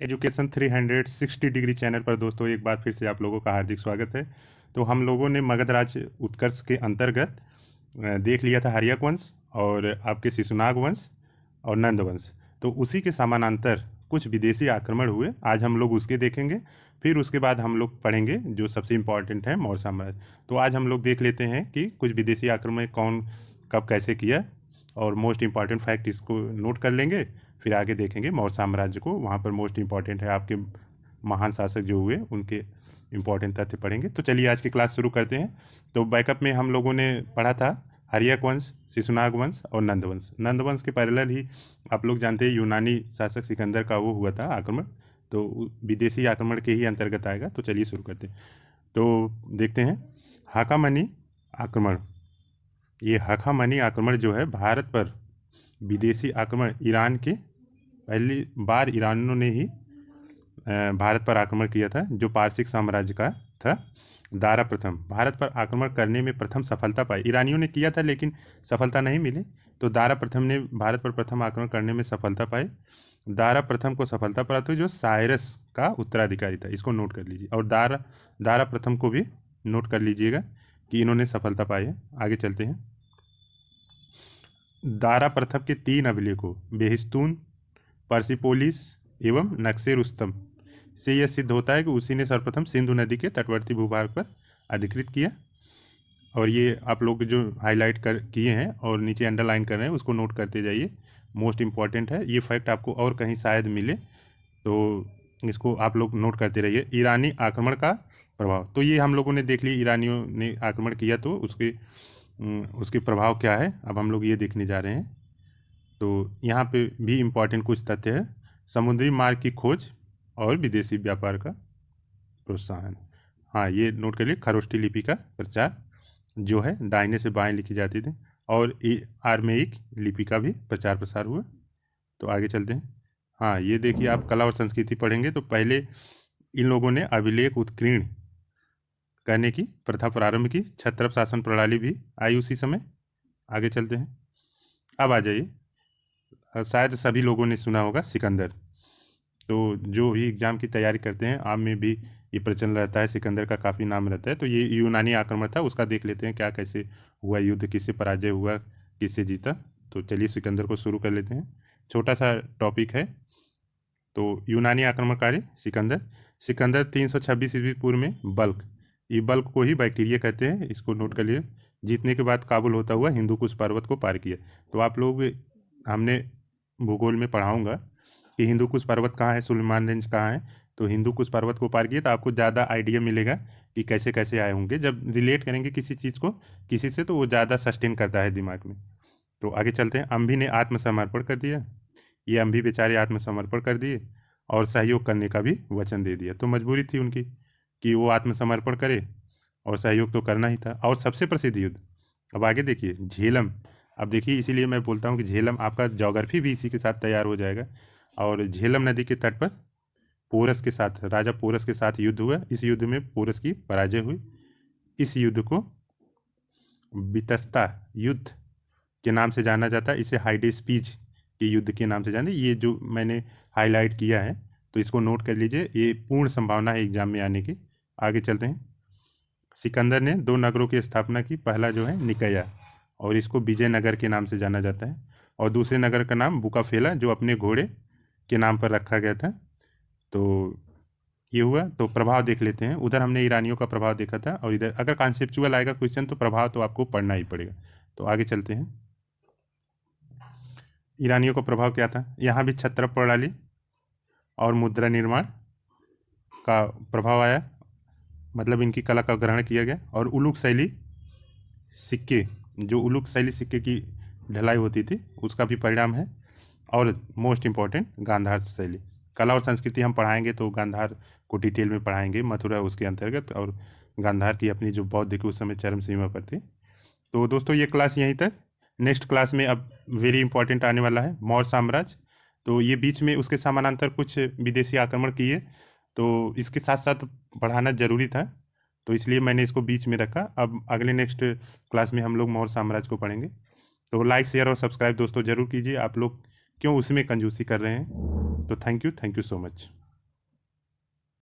Education 360 degree channel पर दोस्तों एक बार फिर से आप लोगों का हार्दिक स्वागत है। तो हम लोगों ने मगध राज उत्कर्ष के अंतर्गत देख लिया था हर्यक वंश और आपके शिशुनाग वंश और नंद वंश। तो उसी के समानांतर कुछ विदेशी आक्रमण हुए, आज हम लोग उसके देखेंगे। फिर उसके बाद हम लोग पढ़ेंगे जो सबसे इम्पॉर्टेंट है मौर्य साम्राज्य। तो आज हम लोग देख लेते हैं कि कुछ विदेशी आक्रमण कौन कब कैसे किया, और मोस्ट इम्पॉर्टेंट फैक्ट इसको नोट कर लेंगे। फिर आगे देखेंगे मौर्य साम्राज्य को, वहाँ पर मोस्ट इम्पॉर्टेंट है आपके महान शासक जो हुए उनके इम्पॉर्टेंट तथ्य पढ़ेंगे। तो चलिए आज की क्लास शुरू करते हैं। तो बैकअप में हम लोगों ने पढ़ा था हर्यक वंश, शिशुनाग वंश और नंद वंश। नंद वंश के पैरेलल ही आप लोग जानते हैं यूनानी शासक सिकंदर का वो हुआ था आक्रमण, तो विदेशी आक्रमण के ही अंतर्गत आएगा। तो चलिए शुरू करते हैं। तो देखते हैं हाकामनी आक्रमण। ये हाकामनी आक्रमण जो है भारत पर विदेशी आक्रमण, ईरान के पहली बार ईरानियों ने ही भारत पर आक्रमण किया था, जो पारसिक साम्राज्य का था। दारा प्रथम भारत पर आक्रमण करने में प्रथम सफलता पाई। ईरानियों ने किया था लेकिन सफलता नहीं मिली, तो दारा प्रथम ने भारत पर प्रथम आक्रमण करने में सफलता पाई। दारा प्रथम को सफलता प्राप्त हुई जो साइरस का उत्तराधिकारी था, इसको नोट कर लीजिए। और दारा प्रथम को भी नोट कर लीजिएगा कि इन्होंने सफलता पाई है। आगे चलते हैं। दारा प्रथम के 3 अभिलेखों बेहिस्तून, पर्सिपोलिस एवं नक्शे रुस्तम से यह सिद्ध होता है कि उसी ने सर्वप्रथम सिंधु नदी के तटवर्ती भूभाग पर अधिकृत किया। और ये आप लोग जो हाईलाइट कर किए हैं और नीचे अंडरलाइन कर रहे हैं उसको नोट करते जाइए, मोस्ट इम्पॉर्टेंट है। ये फैक्ट आपको और कहीं शायद मिले तो इसको आप लोग नोट करते रहिए। ईरानी आक्रमण का प्रभाव, तो ये हम लोगों ने देख लिया, ईरानियों ने आक्रमण किया तो उसके प्रभाव क्या है, अब हम लोग ये देखने जा रहे हैं। तो यहाँ पे भी इम्पॉर्टेंट कुछ तथ्य है। समुद्री मार्ग की खोज और विदेशी व्यापार का प्रोत्साहन, हाँ ये नोट कर लिए। खरोष्ठी लिपि का प्रचार जो है दाहिने से बाएं लिखी जाती थी, और आर्मेइक लिपि का भी प्रचार प्रसार हुआ। तो आगे चलते हैं। हाँ ये देखिए, आप कला और संस्कृति पढ़ेंगे तो पहले इन लोगों ने अभिलेख उत्कीर्ण करने की प्रथा प्रारंभ की। छत्रप शासन प्रणाली भी आई उसी समय। आगे चलते हैं। अब आ जाइए, शायद सभी लोगों ने सुना होगा सिकंदर। तो जो भी एग्ज़ाम की तैयारी करते हैं आम में भी ये प्रचलन रहता है, सिकंदर का काफ़ी नाम रहता है। तो ये यूनानी आक्रमण था, उसका देख लेते हैं क्या कैसे हुआ युद्ध, किससे पराजय हुआ, किससे जीता। तो चलिए सिकंदर को शुरू कर लेते हैं। छोटा सा टॉपिक है। तो यूनानी आक्रमणकारी सिकंदर 326 ईस्वी पूर्व में बल्क, ये बल्क को ही बैक्टीरिया कहते हैं, इसको नोट कर लिए। जीतने के बाद काबुल होता हुआ हिंदू कुश पर्वत को पार किया। तो आप लोग, हमने भूगोल में पढ़ाऊंगा कि हिंदू कुश पर्वत कहाँ है, सुलेमान रेंज कहाँ है। तो हिंदू कुश पर्वत को पार किया तो आपको ज़्यादा आइडिया मिलेगा कि कैसे कैसे आए होंगे। जब रिलेट करेंगे किसी चीज़ को किसी से तो वो ज़्यादा सस्टेन करता है दिमाग में। तो आगे चलते हैं। अम्भी ने आत्मसमर्पण कर दिया। ये अम्भी बेचारे आत्मसमर्पण कर दिए और सहयोग करने का भी वचन दे दिया। तो मजबूरी थी उनकी कि वो आत्मसमर्पण करे, और सहयोग तो करना ही था। और सबसे प्रसिद्ध युद्ध, अब आगे देखिए, झेलम। अब देखिए, इसीलिए मैं बोलता हूँ कि झेलम, आपका ज्योग्राफी भी इसी के साथ तैयार हो जाएगा। और झेलम नदी के तट पर पोरस के साथ, राजा पोरस के साथ युद्ध हुआ। इस युद्ध में पोरस की पराजय हुई। इस युद्ध को बितस्ता युद्ध के नाम से जाना जाता है। इसे हाइडेस्पीज के युद्ध के नाम से जानते हैं। ये जो मैंने हाईलाइट किया है तो इसको नोट कर लीजिए, ये पूर्ण संभावना है एग्जाम में आने की। आगे चलते हैं। सिकंदर ने 2 नगरों की स्थापना की। पहला जो है निकया, और इसको विजयनगर के नाम से जाना जाता है। और दूसरे नगर का नाम बुकाफेला, जो अपने घोड़े के नाम पर रखा गया था। तो ये हुआ। तो प्रभाव देख लेते हैं। उधर हमने ईरानियों का प्रभाव देखा था, और इधर अगर कॉन्सेप्चुअल आएगा क्वेश्चन तो प्रभाव तो आपको पढ़ना ही पड़ेगा। तो आगे चलते हैं। ईरानियों का प्रभाव क्या था, यहाँ भी छत्रप प्रणाली और मुद्रा निर्माण का प्रभाव आया, मतलब इनकी कला का ग्रहण किया गया। और उलुक शैली सिक्के, जो उलुक शैली सिक्के की ढलाई होती थी उसका भी परिणाम है। और मोस्ट इम्पॉर्टेंट गांधार शैली। कला और संस्कृति हम पढ़ाएंगे तो गांधार को डिटेल में पढ़ाएंगे, मथुरा उसके अंतर्गत, और गांधार की अपनी जो बौद्ध उस समय चरम सीमा पर थी। तो दोस्तों ये क्लास यहीं तक। नेक्स्ट क्लास में अब वेरी इंपॉर्टेंट आने वाला है मौर्य साम्राज्य। तो ये बीच में उसके समानांतर कुछ विदेशी आक्रमण किए, तो इसके साथ साथ पढ़ाना जरूरी था, तो इसलिए मैंने इसको बीच में रखा। अब अगले नेक्स्ट क्लास में हम लोग मौर्य साम्राज्य को पढ़ेंगे। तो लाइक शेयर और सब्सक्राइब दोस्तों जरूर कीजिए। आप लोग क्यों उसमें कंजूसी कर रहे हैं। तो थैंक यू सो मच।